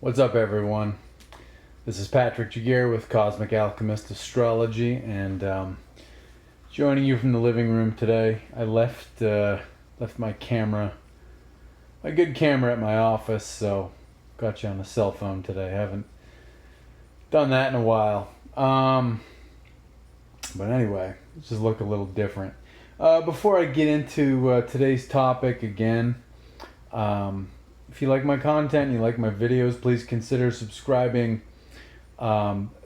What's up, everyone? This is Patrick Jaguar with Cosmic Alchemist Astrology, and joining you from the living room today. I left my camera, my good camera, at my office, so got you on a cell phone today. Haven't done that in a while. But anyway, let's just look a little different. Before I get into today's topic again, if you like my content, you like my videos, please consider subscribing.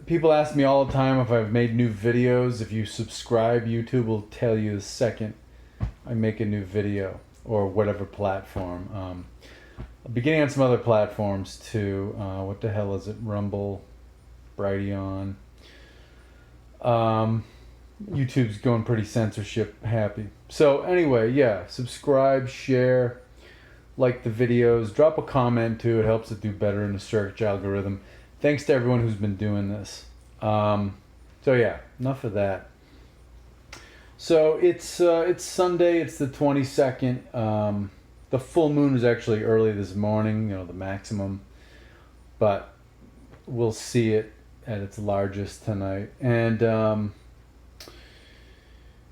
People ask me all the time if I've made new videos. If you subscribe, YouTube will tell you the second I make a new video, or whatever platform. I'll be getting on some other platforms too. What the hell is it? Rumble, Brighteon. YouTube's going pretty censorship happy. So anyway, yeah, subscribe, share, like the videos, drop a comment too. It helps it do better in the search algorithm. Thanks to everyone who's been doing this. So yeah, enough of that. So it's Sunday. It's the 22nd. The full moon was actually early this morning. The maximum, but we'll see it at its largest tonight. And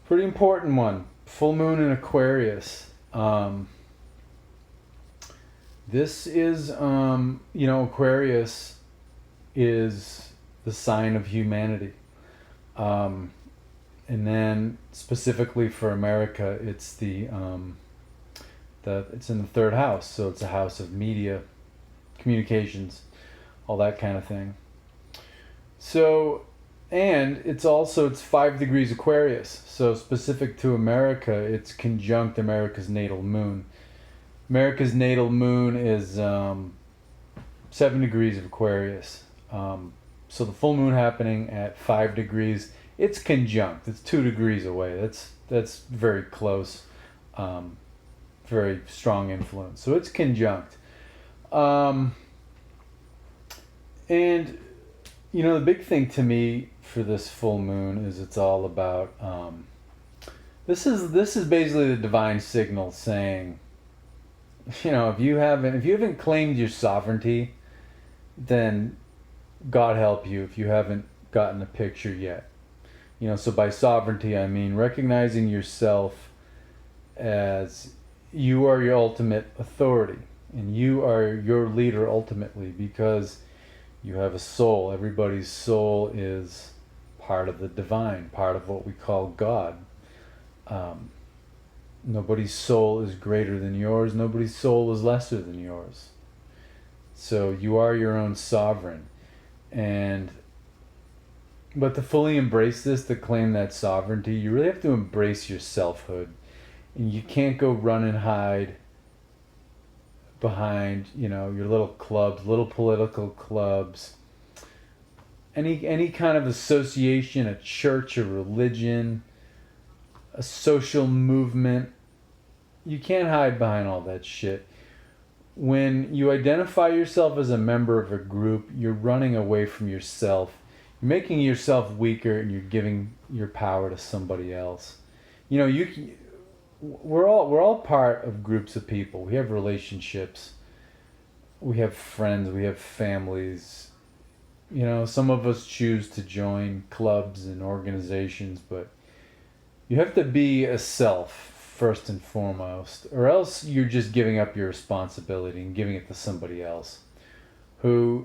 pretty important one. Full moon in Aquarius. This is Aquarius is the sign of humanity. And then specifically for America, it's it's in the third house, so it's a house of media, communications, all that kind of thing. So, and it's 5 degrees Aquarius, so specific to America, it's conjunct America's natal moon. America's natal moon is 7 degrees of Aquarius. So the full moon happening at 5 degrees, it's conjunct. It's 2 degrees away. That's very close. Very strong influence. So it's conjunct. And the big thing to me for this full moon is it's all about this is basically the divine signal saying, if you haven't claimed your sovereignty, then God help you if you haven't gotten the picture yet. So by sovereignty, I mean recognizing yourself as you are your ultimate authority, and you are your leader ultimately, because you have a soul. Everybody's soul is part of the divine, part of what we call God. Nobody's soul is greater than yours. Nobody's soul is lesser than yours. So you are your own sovereign. But to fully embrace this, to claim that sovereignty, you really have to embrace your selfhood. And you can't go run and hide behind, your little clubs, little political clubs, any kind of association, a church, a religion, a social movement. You can't hide behind all that shit. When you identify yourself as a member of a group, you're running away from yourself. You're making yourself weaker, and you're giving your power to somebody else. We're all part of groups of people. We have relationships. We have friends. We have families. Some of us choose to join clubs and organizations, but you have to be a self first and foremost, or else you're just giving up your responsibility and giving it to somebody else who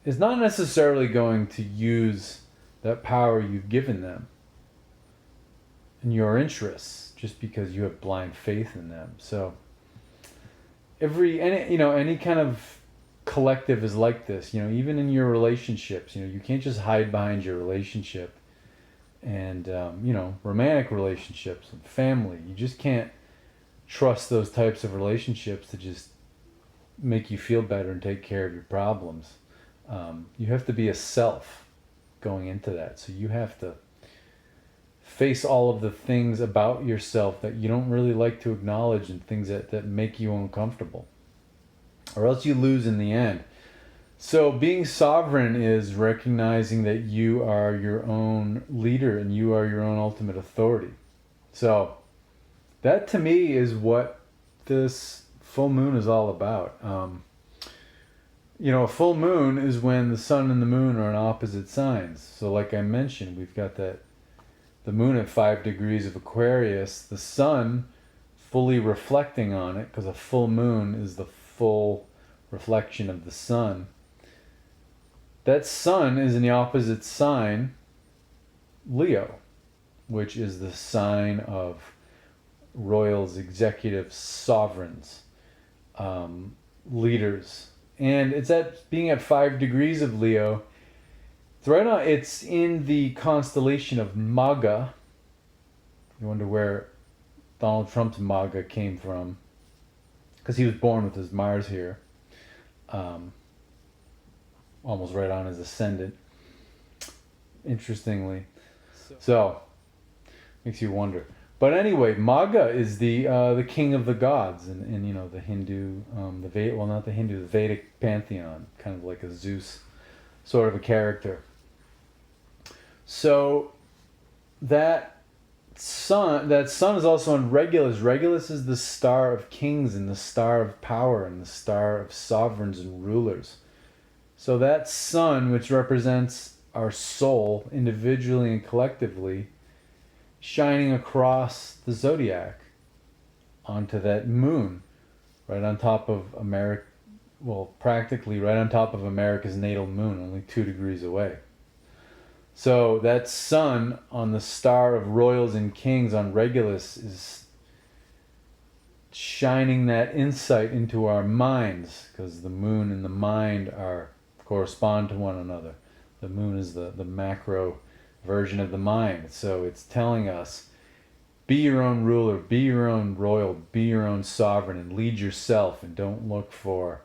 is not necessarily going to use that power you've given them in your interests, just because you have blind faith in them. So any kind of collective is like this. Even in your relationships, you can't just hide behind your relationship. And romantic relationships and family, you just can't trust those types of relationships to just make you feel better and take care of your problems. You have to be a self going into that. So you have to face all of the things about yourself that you don't really like to acknowledge, and things that make you uncomfortable, or else you lose in the end. So being sovereign is recognizing that you are your own leader and you are your own ultimate authority. So that to me is what this full moon is all about. a full moon is when the sun and the moon are in opposite signs. So like I mentioned, we've got the moon at 5 degrees of Aquarius, the sun fully reflecting on it, because a full moon is the full reflection of the sun. That sun is in the opposite sign, Leo, which is the sign of royals, executives, sovereigns, leaders. And it's being at 5 degrees of Leo. It's in the constellation of MAGHA. You wonder where Donald Trump's MAGHA came from, because he was born with his Mars here, almost right on his ascendant, interestingly. So makes you wonder. But anyway, MAGHA is the king of the gods, and the Hindu, not the Hindu, the Vedic pantheon, kind of like a Zeus sort of a character. So that sun is also in Regulus. Regulus is the star of kings and the star of power and the star of sovereigns and rulers. So that sun, which represents our soul individually and collectively, shining across the zodiac onto that moon right on top of America, practically right on top of America's natal moon, only 2 degrees away. So that sun on the star of royals and kings on Regulus is shining that insight into our minds, because the moon and the mind correspond to one another. The moon is the macro version of the mind. So it's telling us, be your own ruler, be your own royal, be your own sovereign, and lead yourself, and don't look for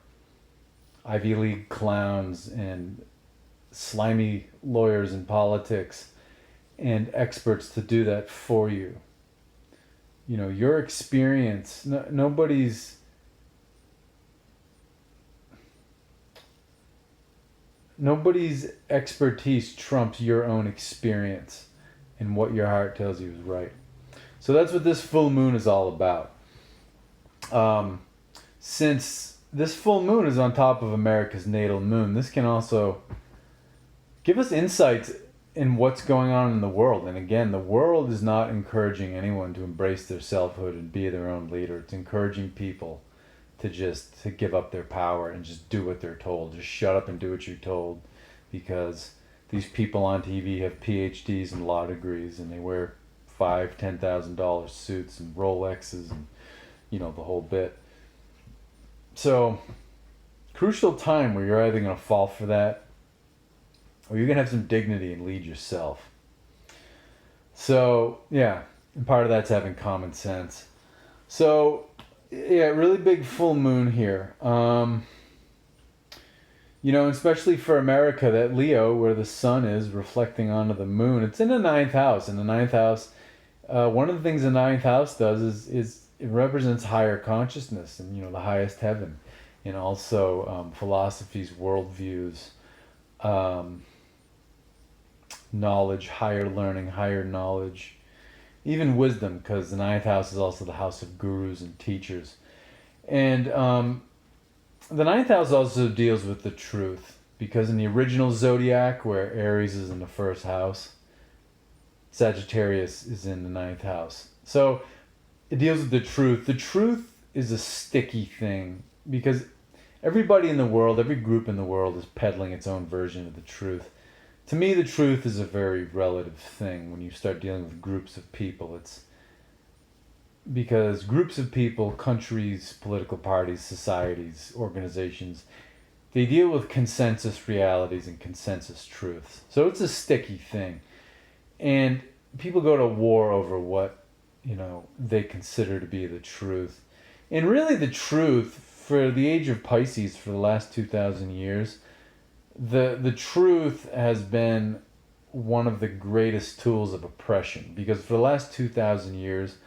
Ivy League clowns and slimy lawyers in politics and experts to do that for you. Your experience, nobody's expertise trumps your own experience and what your heart tells you is right. So that's what this full moon is all about. Since this full moon is on top of America's natal moon, this can also give us insights in what's going on in the world. And again, the world is not encouraging anyone to embrace their selfhood and be their own leader. It's encouraging people to give up their power and just do what they're told. Just shut up and do what you're told, because these people on TV have PhDs and law degrees, and they wear $5,000-$10,000 suits and Rolexes and the whole bit. So crucial time where you're either going to fall for that, or you're going to have some dignity and lead yourself. So yeah, and part of that's having common sense. So yeah, really big full moon here. Especially for America, that Leo, where the sun is reflecting onto the moon, it's in the 9th house. And the 9th house, one of the things the 9th house does is it represents higher consciousness and, the highest heaven. And also philosophies, worldviews, knowledge, higher learning, higher knowledge, even wisdom, because the 9th house is also the house of gurus and teachers. And the 9th house also deals with the truth, because in the original zodiac, where Aries is in the 1st house, Sagittarius is in the 9th house. So it deals with the truth. The truth is a sticky thing, because everybody in the world, every group in the world is peddling its own version of the truth. To me, the truth is a very relative thing when you start dealing with groups of people. It's because groups of people, countries, political parties, societies, organizations, they deal with consensus realities and consensus truths. So it's a sticky thing. And people go to war over what, they consider to be the truth. And really the truth, for the age of Pisces, for the last 2,000 years, the truth has been one of the greatest tools of oppression, because for the last 2,000 years,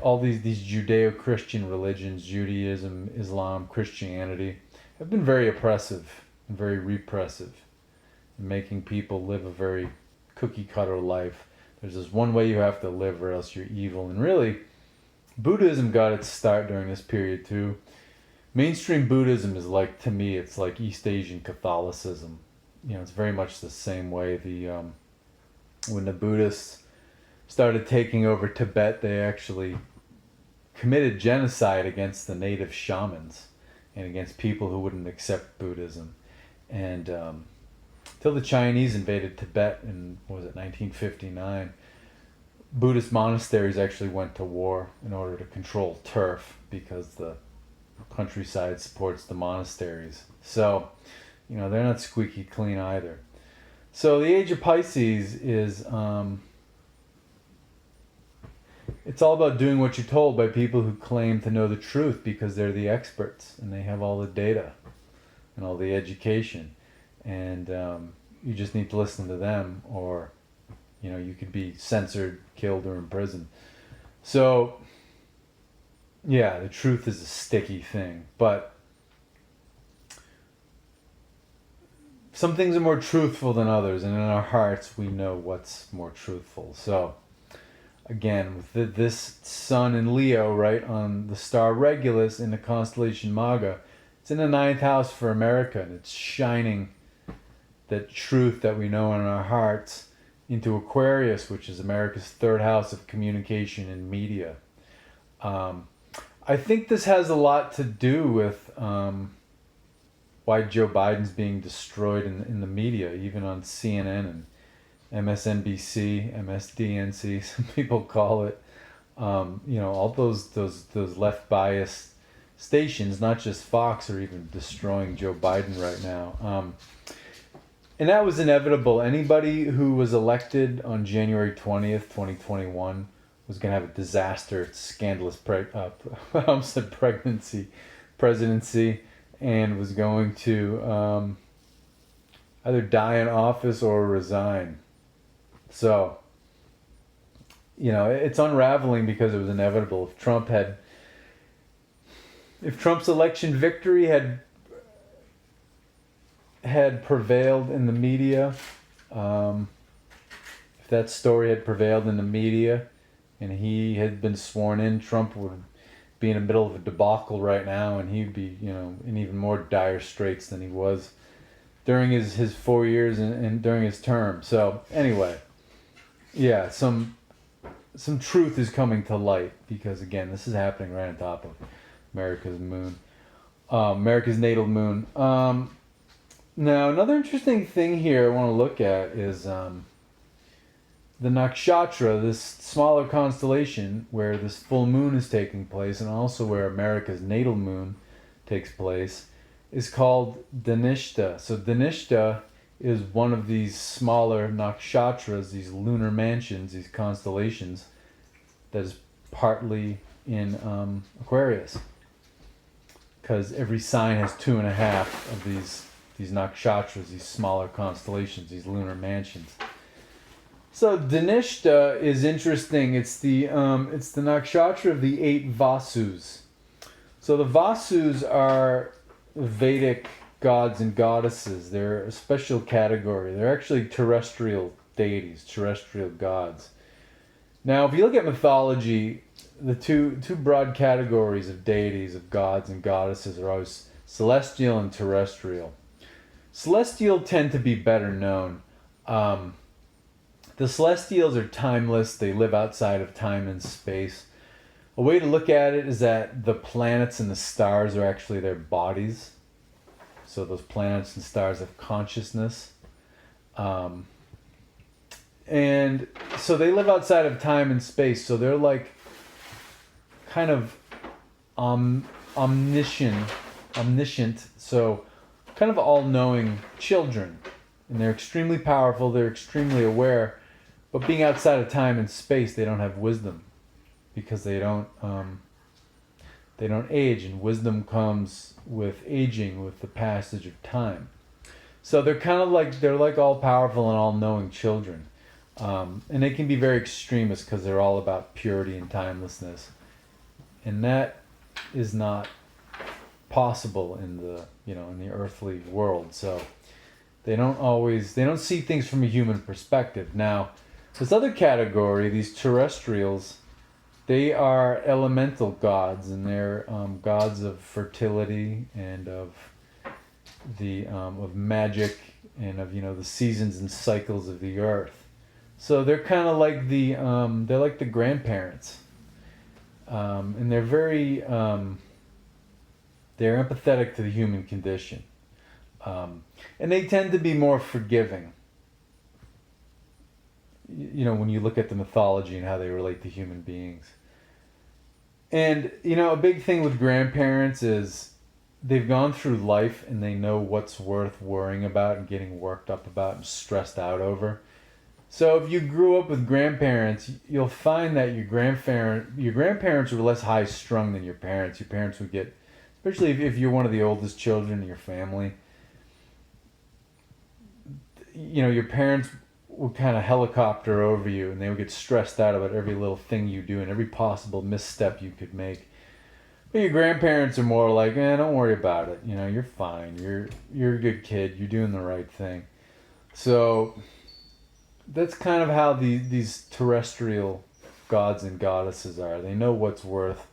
all these Judeo-Christian religions, Judaism, Islam, Christianity, have been very oppressive and very repressive, making people live a very cookie-cutter life. There's this one way you have to live or else you're evil. And really, Buddhism got its start during this period too, mainstream Buddhism is like, to me, it's like East Asian Catholicism. You know, it's very much the same way. When the Buddhists started taking over Tibet, they actually committed genocide against the native shamans and against people who wouldn't accept Buddhism. And till the Chinese invaded Tibet in, what was it, 1959, Buddhist monasteries actually went to war in order to control turf, because the countryside supports the monasteries. So, you know, they're not squeaky clean either. So the age of Pisces is, it's all about doing what you're told by people who claim to know the truth because they're the experts and they have all the data and all the education. And you just need to listen to them, or, you know, you could be censored, killed, or imprisoned. So, yeah, the truth is a sticky thing, but some things are more truthful than others, and in our hearts we know what's more truthful. So, again, with this sun in Leo, right, on the star Regulus in the constellation MAGHA, it's in the 9th house for America, and it's shining that truth that we know in our hearts into Aquarius, which is America's 3rd house of communication and media. I think this has a lot to do with why Joe Biden's being destroyed in the media, even on CNN and MSNBC, MSDNC, some people call it. You know, all those left biased stations, not just Fox, are even destroying Joe Biden right now. And that was inevitable. Anybody who was elected on January 20th, 2021 was going to have a disaster, scandalous presidency, and was going to either die in office or resign. So, you know, it's unraveling because it was inevitable. If Trump's election victory had prevailed in the media, if that story had prevailed in the media and he had been sworn in, Trump would be in the middle of a debacle right now, and he'd be, you know, in even more dire straits than he was during his 4 years and during his term. So anyway, yeah, some truth is coming to light, because again, this is happening right on top of America's moon, America's natal moon. Now, another interesting thing here I want to look at is the nakshatra, this smaller constellation where this full moon is taking place, and also where America's natal moon takes place, is called DHANISTA. So DHANISTA is one of these smaller nakshatras, these lunar mansions, these constellations, that is partly in Aquarius. Because every sign has 2.5 of these nakshatras, these smaller constellations, these lunar mansions. So DHANISTA is interesting. It's the nakshatra of the 8 Vasus. So the Vasus are Vedic gods and goddesses. They're a special category. They're actually terrestrial deities, terrestrial gods. Now, if you look at mythology, the two broad categories of deities, of gods and goddesses, are always celestial and terrestrial. Celestial tend to be better known. The celestials are timeless. They live outside of time and space. A way to look at it is that the planets and the stars are actually their bodies. So those planets and stars have consciousness. And so they live outside of time and space. So they're like kind of omniscient. So kind of all-knowing children. And they're extremely powerful. They're extremely aware. But being outside of time and space, they don't have wisdom, because they don't age, and wisdom comes with aging, with the passage of time. So they're kind of like, they're like all powerful and all knowing children, and they can be very extremist because they're all about purity and timelessness, and that is not possible in the earthly world. So they don't see things from a human perspective. Now, this other category, these terrestrials, They are elemental gods, and they're gods of fertility and of magic and of the seasons and cycles of the earth. So they're kind of like they're like the grandparents, and they're very they're empathetic to the human condition, and they tend to be more forgiving. When you look at the mythology and how they relate to human beings. And, a big thing with grandparents is they've gone through life and they know what's worth worrying about and getting worked up about and stressed out over. So if you grew up with grandparents, you'll find that your grandparents were less high strung than your parents. Your parents would get, especially if you're one of the oldest children in your family, your parents would kind of helicopter over you, and they would get stressed out about every little thing you do and every possible misstep you could make. But your grandparents are more like, don't worry about it. You're fine. You're a good kid. You're doing the right thing. So that's kind of how these terrestrial gods and goddesses are. They know what's worth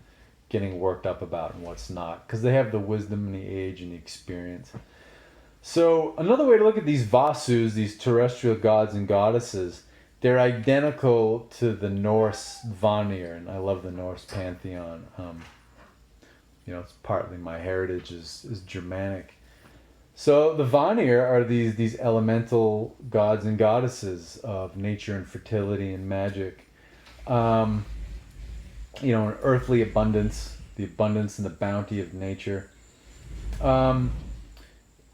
getting worked up about and what's not, because they have the wisdom and the age and the experience. So another way to look at these Vasus, these terrestrial gods and goddesses, they're identical to the Norse Vanir, and I love the Norse pantheon. It's partly my heritage is Germanic. So the Vanir are these elemental gods and goddesses of nature and fertility and magic. An earthly abundance, the abundance and the bounty of nature.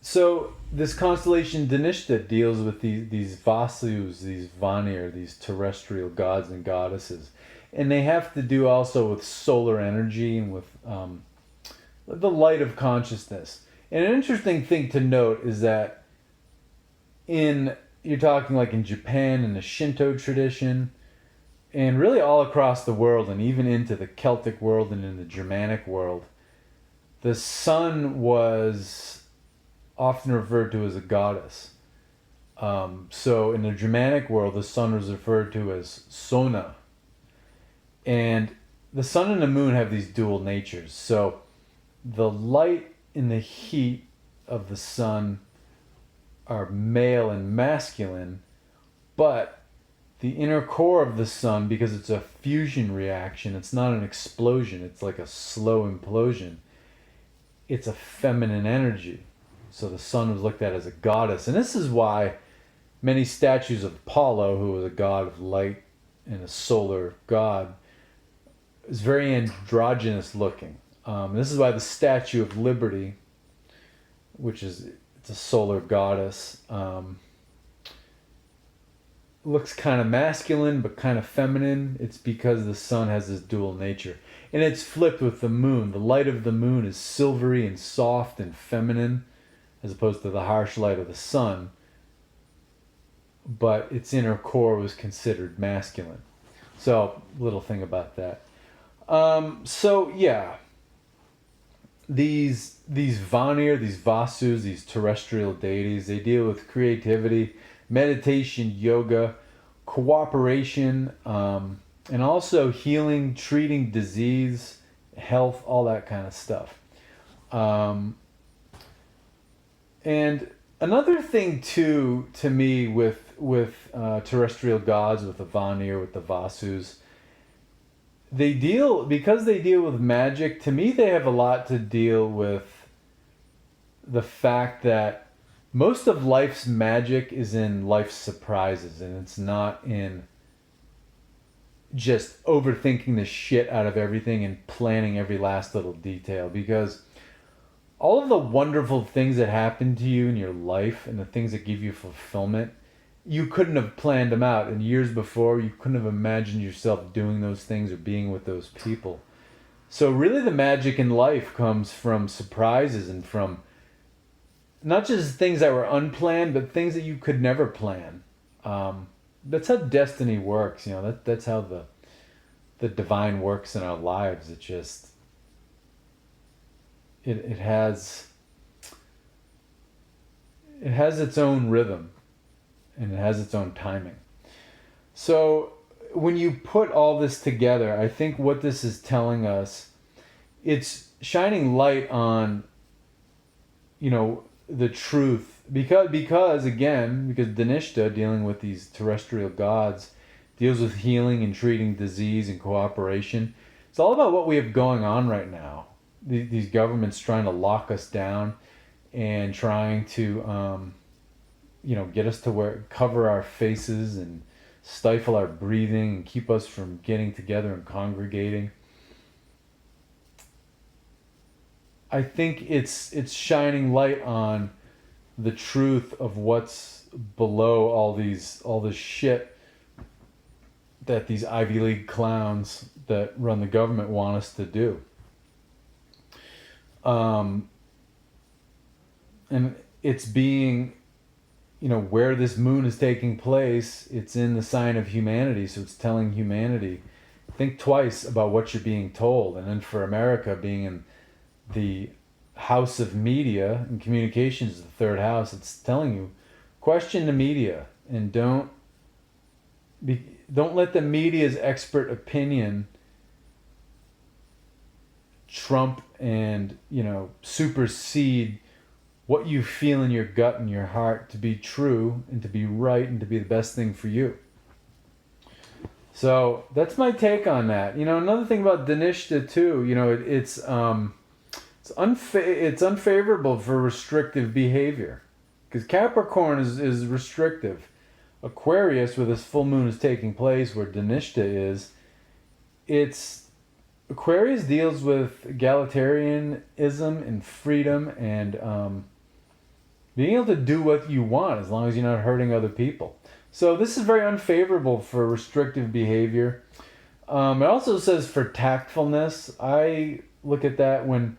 So this constellation DHANISTA deals with these Vasus, these Vanir, these terrestrial gods and goddesses. And they have to do also with solar energy and with the light of consciousness. And an interesting thing to note is that you're talking like in Japan, in the Shinto tradition, and really all across the world, and even into the Celtic world and in the Germanic world, the sun was often referred to as a goddess. So in the Germanic world, the sun was referred to as SONNA. And the sun and the moon have these dual natures. So the light and the heat of the sun are male and masculine, but the inner core of the sun, because it's a fusion reaction, it's not an explosion, it's like a slow implosion, it's a feminine energy. So the sun was looked at as a goddess. And this is why many statues of Apollo, who was a god of light and a solar god, is very androgynous looking. This is why the Statue of Liberty, it's a solar goddess, looks kind of masculine but kind of feminine. It's because the sun has this dual nature. And it's flipped with the moon. The light of the moon is silvery and soft and feminine, as opposed to the harsh light of the sun, but its inner core was considered masculine. So, little thing about that. These Vanir, these Vasus, these terrestrial deities, they deal with creativity, meditation, yoga, cooperation, and also healing, treating disease, health, all that kind of stuff. And another thing too, to me, with terrestrial gods, with the Vanir, with the Vasus, because they deal with magic, to me they have a lot to deal with the fact that most of life's magic is in life's surprises, and it's not in just overthinking the shit out of everything and planning every last little detail, because all of the wonderful things that happen to you in your life and the things that give you fulfillment, you couldn't have planned them out. And years before, you couldn't have imagined yourself doing those things or being with those people. So really the magic in life comes from surprises and from not just things that were unplanned, but things that you could never plan. That's how destiny works. That's how the divine works in our lives. It just... It has its own rhythm, and it has its own timing. So when you put all this together, I think what this is telling us, it's shining light on, the truth. Because DHANISTA, dealing with these terrestrial gods, deals with healing and treating disease and cooperation. It's all about what we have going on right now. These governments trying to lock us down and trying to, get us to cover our faces and stifle our breathing and keep us from getting together and congregating. I think it's shining light on the truth of what's below all this shit that these Ivy League clowns that run the government want us to do. And it's being, where this moon is taking place, it's in the sign of humanity, so it's telling humanity, think twice about what you're being told. And then for America, being in the house of media and communications, the third house, it's telling you, question the media and don't let the media's expert opinion trump and supersede what you feel in your gut and your heart to be true and to be right and to be the best thing for you. So that's my take on that. Another thing about DHANISTA too, it's unfavorable for restrictive behavior, because Capricorn is restrictive. Aquarius, where this full moon is taking place, where DHANISTA is, Aquarius deals with egalitarianism and freedom and being able to do what you want as long as you're not hurting other people. So this is very unfavorable for restrictive behavior. It also says for tactfulness. I look at that when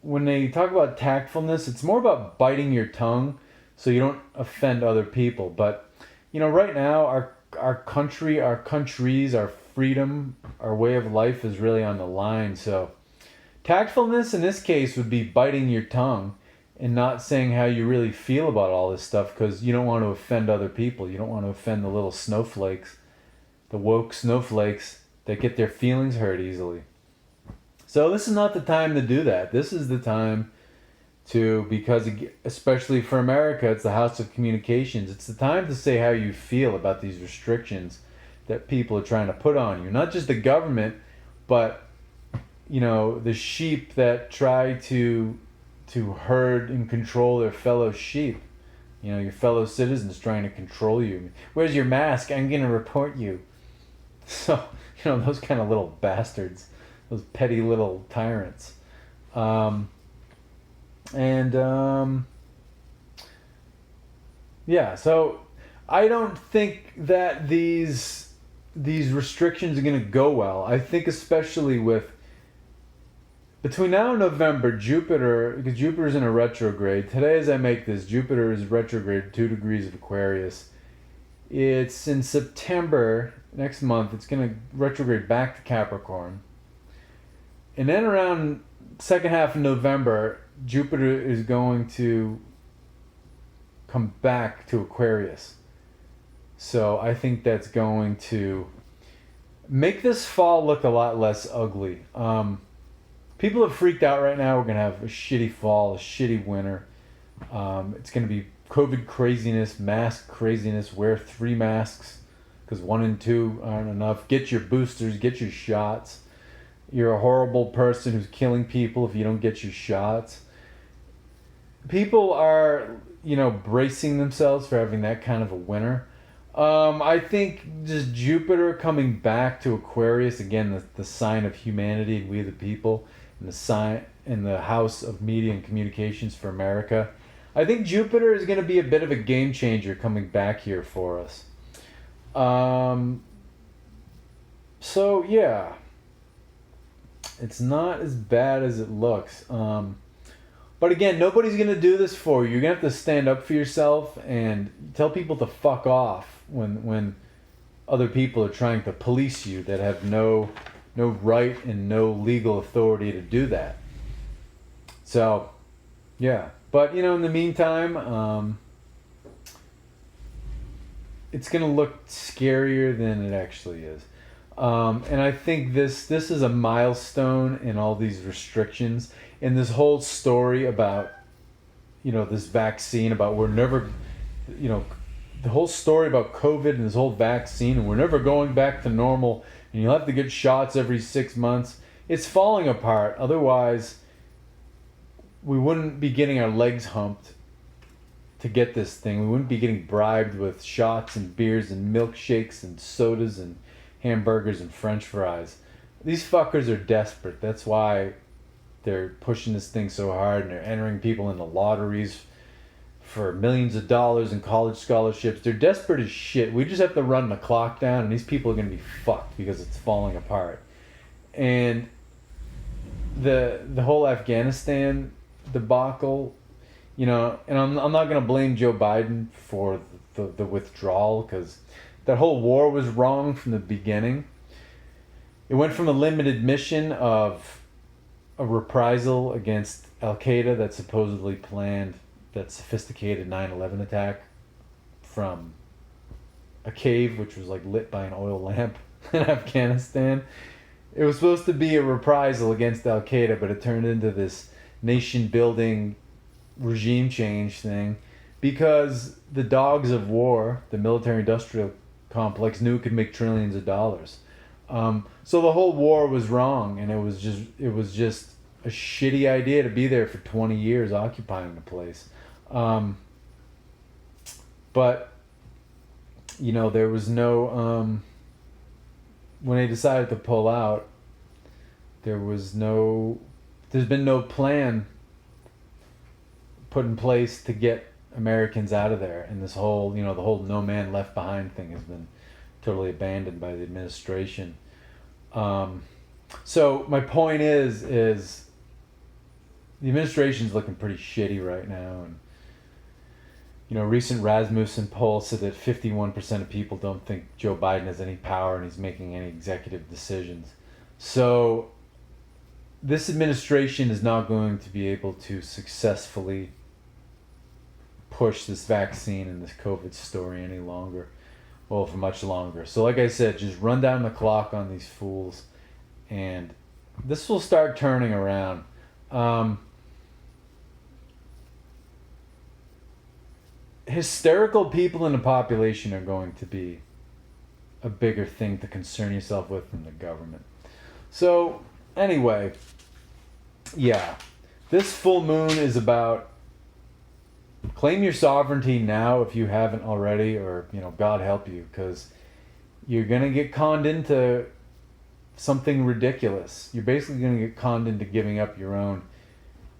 they talk about tactfulness, it's more about biting your tongue so you don't offend other people. But, right now, our country, our countries, our freedom, our way of life is really on the line. So tactfulness in this case would be biting your tongue and not saying how you really feel about all this stuff, because you don't want to offend other people. You don't want to offend the little snowflakes, the woke snowflakes that get their feelings hurt easily. So this is not the time to do that. This is the time because especially for America, it's the house of communications. It's the time to say how you feel about these restrictions that people are trying to put on you. Not just the government, but, the sheep that try to herd and control their fellow sheep. Your fellow citizens trying to control you. Where's your mask? I'm going to report you. So, those kind of little bastards. Those petty little tyrants. Yeah, so I don't think that these restrictions are going to go well. I think especially between now and November, because Jupiter's in a retrograde. Today as I make this, Jupiter is retrograde 2 degrees of Aquarius. It's in September, next month, it's going to retrograde back to Capricorn. And then around second half of November, Jupiter is going to come back to Aquarius. So I think that's going to make this fall look a lot less ugly. People are freaked out right now. We're going to have a shitty fall, a shitty winter. It's going to be COVID craziness, mask craziness. Wear 3 masks because 1 and 2 aren't enough. Get your boosters, get your shots. You're a horrible person who's killing people if you don't get your shots. People are, bracing themselves for having that kind of a winter. I think just Jupiter coming back to Aquarius, again, the sign of humanity and we the people, and the sign in the house of media and communications for America. I think Jupiter is going to be a bit of a game changer coming back here for us. So yeah, it's not as bad as it looks. But again, nobody's going to do this for you. You're going to have to stand up for yourself and tell people to fuck off when other people are trying to police you that have no right and no legal authority to do that. So, yeah. But, in the meantime, it's going to look scarier than it actually is. And I think this is a milestone in all these restrictions, and this whole story about, this vaccine, about we're never, the whole story about COVID and this whole vaccine, and we're never going back to normal, and you'll have to get shots every 6 months. It's falling apart. Otherwise, we wouldn't be getting our legs humped to get this thing. We wouldn't be getting bribed with shots and beers and milkshakes and sodas and hamburgers and French fries. These fuckers are desperate. That's why they're pushing this thing so hard, and they're entering people into lotteries for millions of dollars in college scholarships. They're desperate as shit. We just have to run the clock down, and these people are going to be fucked because it's falling apart. And the whole Afghanistan debacle, and I'm not going to blame Joe Biden for the withdrawal, because that whole war was wrong from the beginning. It went from a limited mission of a reprisal against Al-Qaeda that supposedly planned that sophisticated 9/11 attack from a cave which was like lit by an oil lamp in Afghanistan. It was supposed to be a reprisal against Al-Qaeda, but it turned into this nation-building regime change thing because the dogs of war, the military-industrial complex, knew it could make trillions of dollars. So the whole war was wrong, and it was just a shitty idea to be there for 20 years occupying the place. But there was no when they decided to pull out, there's been no plan put in place to get Americans out of there, and this whole the whole no man left behind thing has been totally abandoned by the administration. So my point is the administration's looking pretty shitty right now, and recent Rasmussen poll said that 51% of people don't think Joe Biden has any power and he's making any executive decisions. So this administration is not going to be able to successfully push this vaccine and this COVID story any longer. Well, for much longer. So like I said, just run down the clock on these fools, and this will start turning around. Hysterical people in the population are going to be a bigger thing to concern yourself with than the government. So anyway, yeah, this full moon is about claim your sovereignty now if you haven't already, or God help you, because you're gonna get conned into something ridiculous. You're basically gonna get conned into giving up your own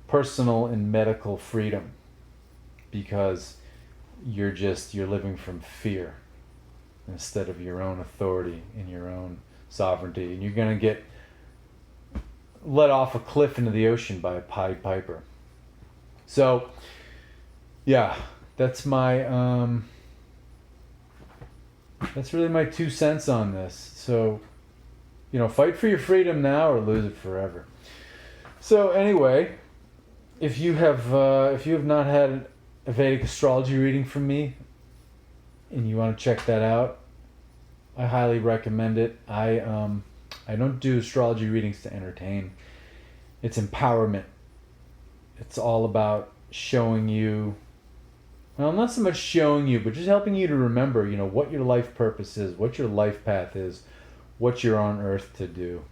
personal and medical freedom because you're living from fear instead of your own authority and your own sovereignty, and you're gonna get let off a cliff into the ocean by a Pied Piper. So yeah, that's my that's really my 2 cents on this. So fight for your freedom now or lose it forever. So anyway, if you have not had a Vedic astrology reading from me and you want to check that out, I highly recommend it. I don't do astrology readings to entertain. It's empowerment. It's all about showing you, well, not so much showing you, but just helping you to remember, what your life purpose is, what your life path is, what you're on earth to do.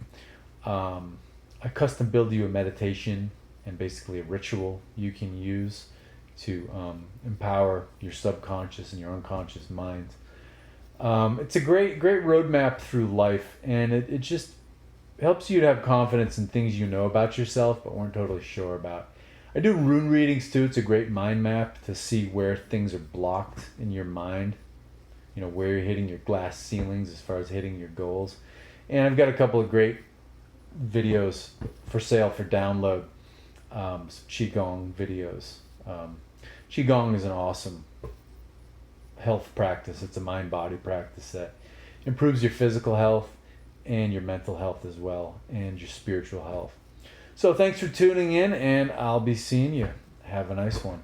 I custom build you a meditation and basically a ritual you can use to empower your subconscious and your unconscious minds. It's a great roadmap through life, and it just helps you to have confidence in things you know about yourself but weren't totally sure about. I do rune readings too. It's a great mind map to see where things are blocked in your mind, where you're hitting your glass ceilings as far as hitting your goals. And I've got a couple of great videos for sale for download, some Qigong videos. Qigong is an awesome health practice. It's a mind-body practice that improves your physical health and your mental health as well, and your spiritual health. So thanks for tuning in, and I'll be seeing you. Have a nice one.